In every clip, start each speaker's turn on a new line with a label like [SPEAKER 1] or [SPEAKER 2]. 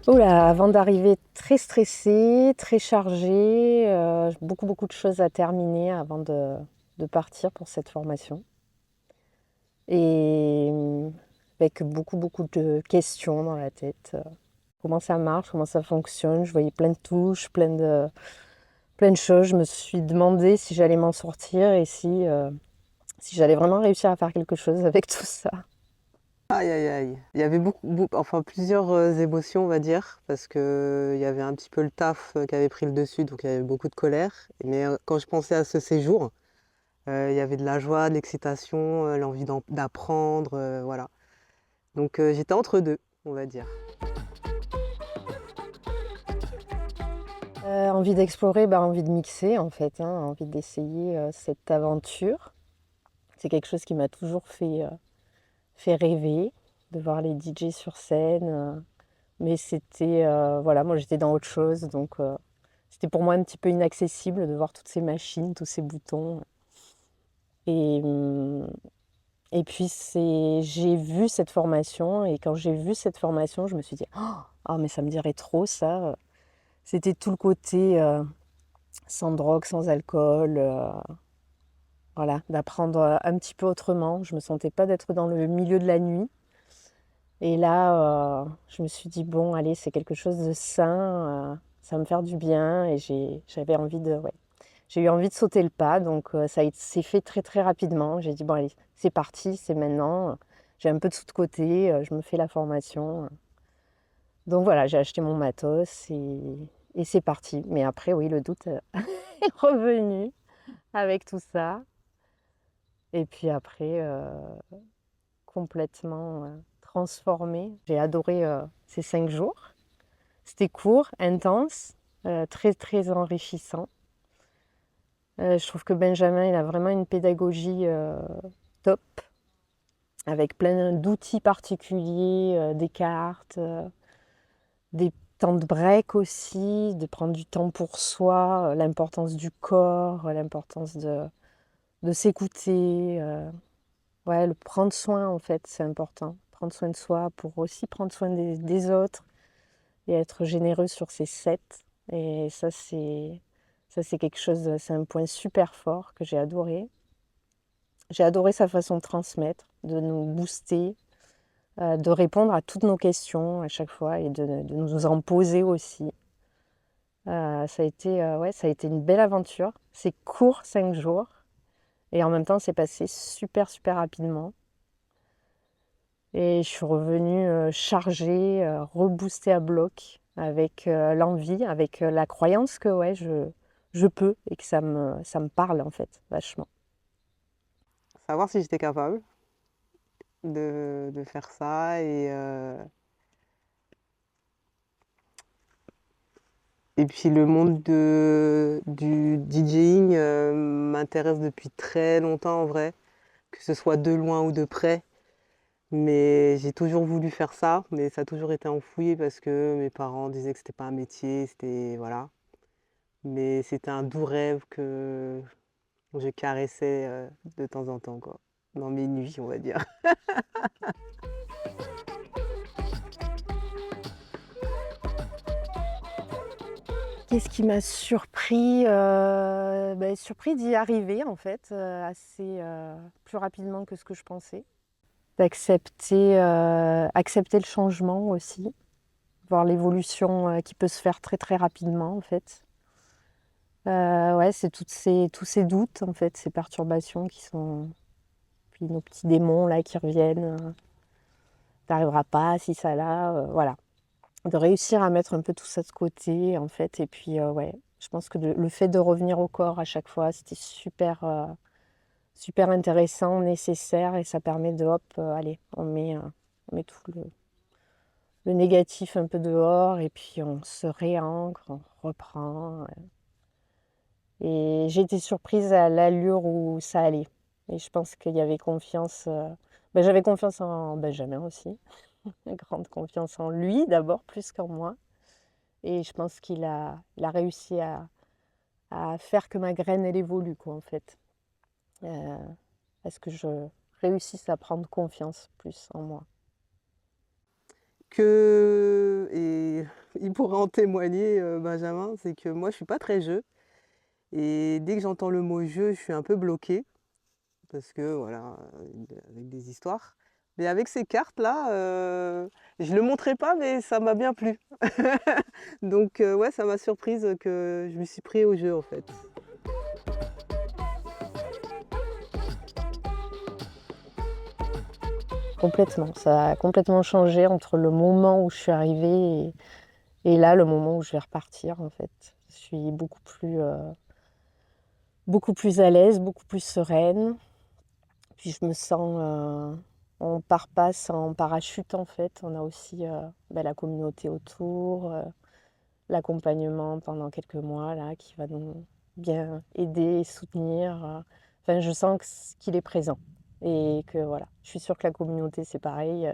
[SPEAKER 1] Oh là, avant d'arriver très stressée, très chargée, beaucoup de choses à terminer avant de partir pour cette formation et avec beaucoup de questions dans la tête. Comment ça marche? Comment ça fonctionne? Je voyais plein de touches, plein de choses. Je me suis demandé si j'allais m'en sortir et si j'allais vraiment réussir à faire quelque chose avec tout ça.
[SPEAKER 2] Aïe, aïe, aïe. Il y avait enfin plusieurs émotions, on va dire, parce que il y avait un petit peu le taf qui avait pris le dessus, donc il y avait beaucoup de colère. Mais quand je pensais à ce séjour, il y avait de la joie, de l'excitation, l'envie d'apprendre, voilà. Donc j'étais entre deux, on va dire.
[SPEAKER 1] Envie d'explorer, bah, envie de mixer en fait, hein, envie d'essayer cette aventure. C'est quelque chose qui m'a toujours fait rêver, de voir les DJ sur scène. Mais c'était, voilà, moi j'étais dans autre chose, donc c'était pour moi un petit peu inaccessible de voir toutes ces machines, tous ces boutons. Et, hum, et puis j'ai vu cette formation, et quand j'ai vu cette formation, je me suis dit, oh, mais ça me dirait trop ça. C'était tout le côté sans drogue, sans alcool, voilà, d'apprendre un petit peu autrement. Je me sentais pas d'être dans le milieu de la nuit. Et là, je me suis dit, bon, allez, c'est quelque chose de sain, ça va me faire du bien. Et j'avais envie ouais, j'ai eu envie de sauter le pas. Donc, s'est fait très rapidement. J'ai dit, bon, allez, c'est parti, c'est maintenant. J'ai un peu de sous de côté, je me fais la formation. Donc voilà, j'ai acheté mon matos et c'est parti. Mais après, oui, le doute est revenu avec tout ça. Et puis après, complètement transformée. J'ai adoré ces 5 jours. C'était court, intense, très enrichissant. Je trouve que Benjamin, il a vraiment une pédagogie top, avec plein d'outils particuliers, des cartes, des temps de break aussi, de prendre du temps pour soi, l'importance du corps, l'importance de s'écouter. Ouais, le prendre soin, en fait, c'est important. Prendre soin de soi pour aussi prendre soin des autres et être généreux sur ces 7. Et ça, c'est quelque chose, c'est un point super fort que j'ai adoré. J'ai adoré sa façon de transmettre, de nous booster, de répondre à toutes nos questions à chaque fois et de nous en poser aussi. Ouais, ça a été une belle aventure. C'est court, 5 jours. Et en même temps, c'est passé super rapidement. Et je suis revenue chargée, reboostée à bloc, avec l'envie, avec la croyance que ouais, je peux et que ça me parle en fait, vachement.
[SPEAKER 2] Savoir si j'étais capable de faire ça et puis le monde du DJing m'intéresse depuis très longtemps en vrai, que ce soit de loin ou de près. Mais j'ai toujours voulu faire ça, mais ça a toujours été enfoui parce que mes parents disaient que c'était pas un métier, c'était voilà. Mais c'était un doux rêve que je caressais de temps en temps, quoi. Dans mes nuits, on va dire.
[SPEAKER 1] Qu'est-ce qui m'a surpris surpris d'y arriver en fait, assez plus rapidement que ce que je pensais. D'accepter accepter le changement aussi, voir l'évolution qui peut se faire très rapidement en fait. Ouais, c'est tous ces doutes, en fait, ces perturbations qui sont puis nos petits démons là qui reviennent, «Tu arriveras pas, si ça là», voilà. De réussir à mettre un peu tout ça de côté, en fait et puis, ouais, je pense que le fait de revenir au corps à chaque fois, c'était super intéressant, nécessaire et ça permet de hop, allez, on met tout le négatif un peu dehors et puis on se réancre, on reprend, et j'ai été surprise à l'allure où ça allait. Et je pense qu'il y avait confiance. J'avais confiance en Benjamin aussi. Grande confiance en lui d'abord, plus qu'en moi. Et je pense il a réussi à faire que ma graine, elle évolue, quoi, en fait. Euh, à ce que je réussisse à prendre confiance plus en moi.
[SPEAKER 2] et il pourra en témoigner, Benjamin, c'est que moi, je suis pas très jeu. Et dès que j'entends le mot jeu, je suis un peu bloquée. Parce que voilà, avec des histoires. Mais avec ces cartes-là, je le montrais pas, mais ça m'a bien plu. Donc ouais, ça m'a surprise que je me suis pris au jeu en fait.
[SPEAKER 1] Complètement. Ça a complètement changé entre le moment où je suis arrivée et là, le moment où je vais repartir, en fait. Je suis beaucoup plus à l'aise, beaucoup plus sereine. Puis je me sens, on part pas sans parachute, en fait. On a aussi la communauté autour, l'accompagnement pendant quelques mois, là, qui va nous bien aider et soutenir. Enfin, je sens qu'il est présent. Et que voilà, je suis sûre que la communauté, c'est pareil.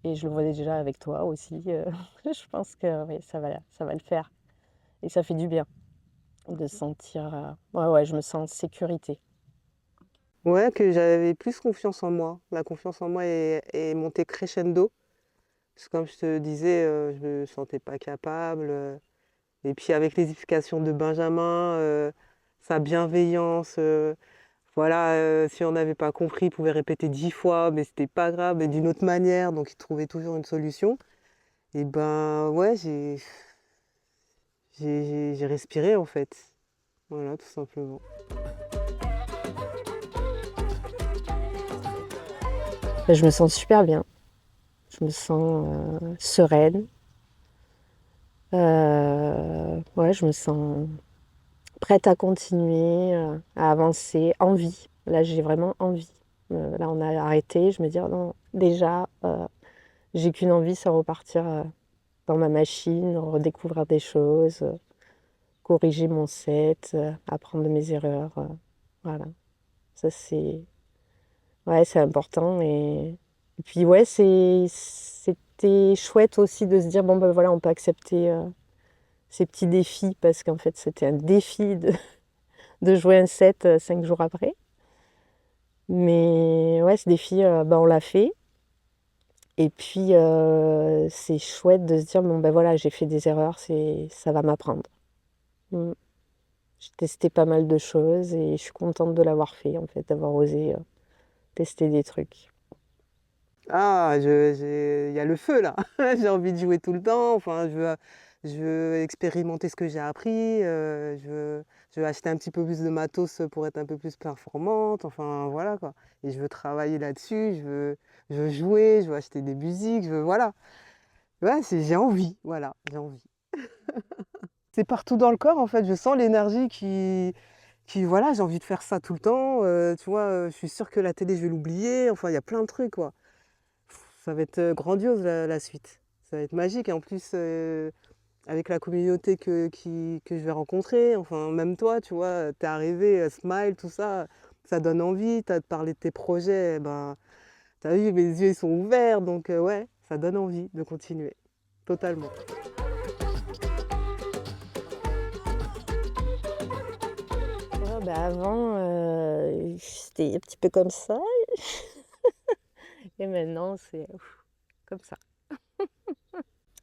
[SPEAKER 1] Et je le vois déjà avec toi aussi. Je pense que oui, ça va le faire. Et ça fait du bien de se sentir. Ouais, ouais, je me sens en sécurité.
[SPEAKER 2] Ouais, que j'avais plus confiance en moi. La confiance en moi est montée crescendo. Parce que comme je te disais, je me sentais pas capable. Et puis avec les explications de Benjamin, sa bienveillance, voilà, si on n'avait pas compris, il pouvait répéter 10 fois, mais c'était pas grave, mais d'une autre manière, donc il trouvait toujours une solution. Et ben ouais, j'ai respiré en fait. Voilà, tout simplement.
[SPEAKER 1] Je me sens super bien. Je me sens sereine. Ouais, je me sens prête à continuer, à avancer, envie. Là, j'ai vraiment envie. Là, on a arrêté. Je me dis, oh non, déjà, j'ai qu'une envie, c'est repartir dans ma machine, redécouvrir des choses, corriger mon set, apprendre de mes erreurs. Voilà, ça c'est ouais, c'est important. Et puis ouais, c'était chouette aussi de se dire, bon ben voilà, on peut accepter ces petits défis parce qu'en fait c'était un défi de jouer un set 5 jours après. Mais ouais, ce défi, ben, on l'a fait. Et puis c'est chouette de se dire, bon ben voilà, j'ai fait des erreurs, ça va m'apprendre. Mm. J'ai testé pas mal de choses et je suis contente de l'avoir fait, en fait, d'avoir osé tester des trucs.
[SPEAKER 2] Ah, il y a le feu là. J'ai envie de jouer tout le temps. Enfin, je veux expérimenter ce que j'ai appris. Je veux acheter un petit peu plus de matos pour être un peu plus performante. Enfin, voilà quoi. Et je veux travailler là-dessus. Je veux jouer. Je veux acheter des musiques. Voilà. Ouais, j'ai envie. Voilà, j'ai envie. C'est partout dans le corps en fait. Je sens l'énergie voilà, j'ai envie de faire ça tout le temps. Tu vois, je suis sûre que la télé, je vais l'oublier. Enfin, il y a plein de trucs quoi. Ça va être grandiose la suite. Ça va être magique. Et en plus, avec la communauté que je vais rencontrer, enfin, même toi, tu vois, t'es arrivé, Smile, tout ça, ça donne envie. T'as parlé de tes projets, ben, t'as vu, mes yeux ils sont ouverts. Donc, ouais, ça donne envie de continuer. Totalement.
[SPEAKER 1] Ouais, bah, avant, c'était un petit peu comme ça. Et maintenant, c'est comme ça.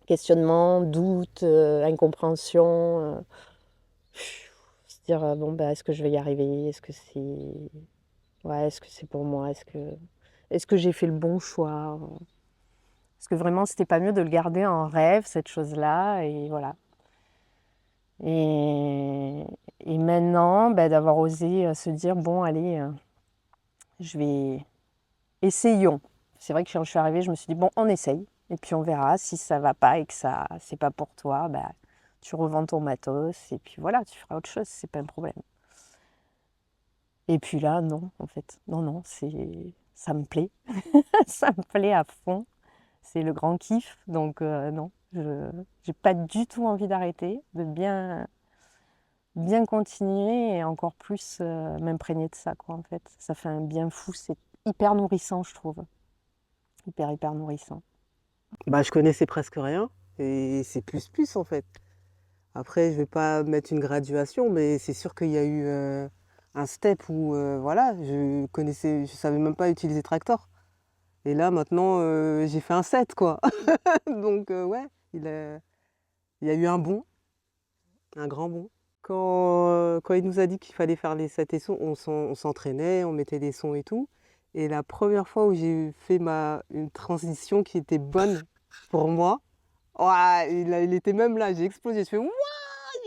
[SPEAKER 1] Questionnement, doute, incompréhension. Se dire, bon, bah, est-ce que je vais y arriver? Est-ce que c'est pour moi? Est-ce que j'ai fait le bon choix? Est-ce que vraiment, c'était pas mieux de le garder en rêve, cette chose-là? Et voilà. Et, et maintenant, bah, d'avoir osé se dire, bon, allez, je vais... Essayons. C'est vrai que quand je suis arrivée, je me suis dit, bon, on essaye. Et puis on verra si ça va pas et que ça c'est pas pour toi, bah, tu revends ton matos et puis voilà, tu feras autre chose, c'est pas un problème. Et puis là, non, en fait. Non, non, ça me plaît. Ça me plaît à fond. C'est le grand kiff. Donc non, je j'ai pas du tout envie d'arrêter, de bien continuer et encore plus m'imprégner de ça, quoi, en fait. Ça fait un bien fou, c'est hyper nourrissant, je trouve. Hyper, hyper nourrissant.
[SPEAKER 2] Bah, je connaissais presque rien. Et c'est plus en fait. Après, je vais pas mettre une graduation, mais c'est sûr qu'il y a eu un step où, voilà, je savais même pas utiliser Tractor. Et là, maintenant, j'ai fait un 7, quoi. Donc, ouais, il y a eu un bond, un grand bond. Quand il nous a dit qu'il fallait faire les 7 et sons, on s'entraînait, on mettait des sons et tout. Et la première fois où j'ai fait une transition qui était bonne pour moi, ouah, il était même là, j'ai explosé. Je fais, waouh,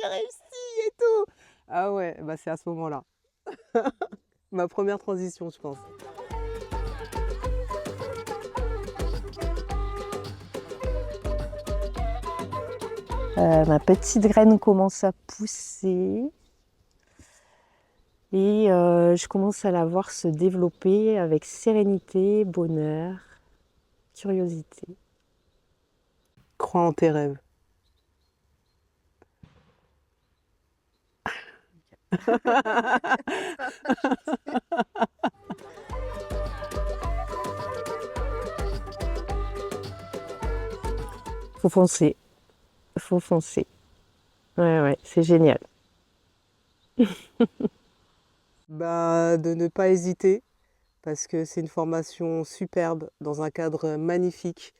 [SPEAKER 2] j'ai réussi et tout. Ah ouais, bah c'est à ce moment-là. Ma première transition, je pense.
[SPEAKER 1] Ma petite graine commence à pousser et je commence à la voir se développer avec sérénité, bonheur, curiosité.
[SPEAKER 2] Crois en tes rêves.
[SPEAKER 1] Faut foncer, faut foncer. Ouais, ouais, c'est génial.
[SPEAKER 2] Bah, de ne pas hésiter, parce que c'est une formation superbe, dans un cadre magnifique,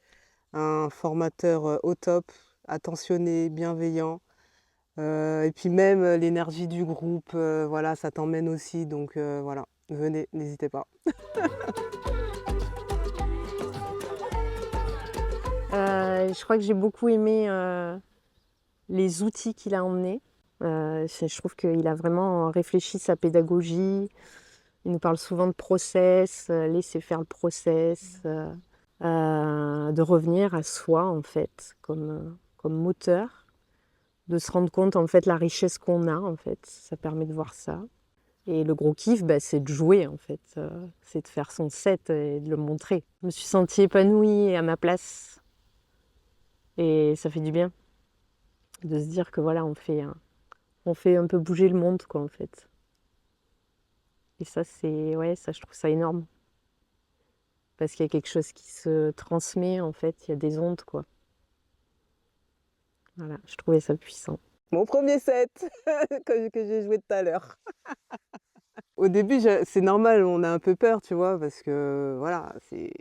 [SPEAKER 2] un formateur au top, attentionné, bienveillant. Et puis même l'énergie du groupe, voilà, ça t'emmène aussi. Donc voilà, venez, n'hésitez pas.
[SPEAKER 1] Je crois que j'ai beaucoup aimé les outils qu'il a emmenés. Je trouve qu'il a vraiment réfléchi sa pédagogie. Il nous parle souvent de process, laisser faire le process, de revenir à soi en fait, comme moteur, de se rendre compte en fait la richesse qu'on a en fait. Ça permet de voir ça. Et le gros kiff, bah, c'est de jouer en fait, c'est de faire son set et de le montrer. Je me suis sentie épanouie et à ma place. Et ça fait du bien de se dire que voilà, on fait un peu bouger le monde, quoi, en fait. Et ça, c'est, ouais, ça, je trouve ça énorme. Parce qu'il y a quelque chose qui se transmet, en fait, il y a des ondes, quoi. Voilà, je trouvais ça puissant.
[SPEAKER 2] Mon premier set que j'ai joué tout à l'heure. Au début, c'est normal, on a un peu peur, tu vois, parce que voilà, c'est.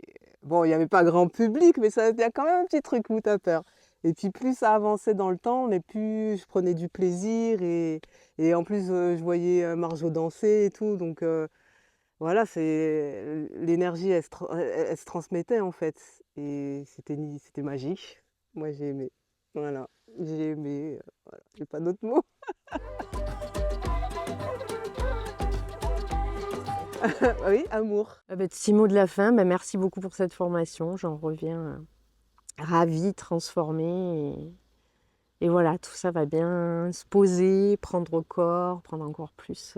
[SPEAKER 2] Bon, il n'y avait pas grand public, mais il y a quand même un petit truc où tu as peur. Et puis plus ça avançait dans le temps, je prenais du plaisir et en plus je voyais Marjo danser et tout, donc voilà, l'énergie, elle se transmettait en fait, et c'était magique. Moi j'ai aimé, voilà, j'ai aimé, voilà, j'ai pas d'autres mots. Oui, amour.
[SPEAKER 1] Petit mot de la fin, bah, merci beaucoup pour cette formation. J'en reviens ravie, transformée. Et voilà, tout ça va bien se poser, prendre corps, prendre encore plus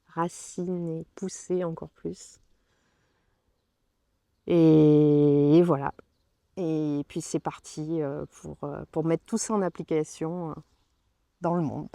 [SPEAKER 1] racine et pousser encore plus. Et voilà. Et puis c'est parti pour mettre tout ça en application dans le monde.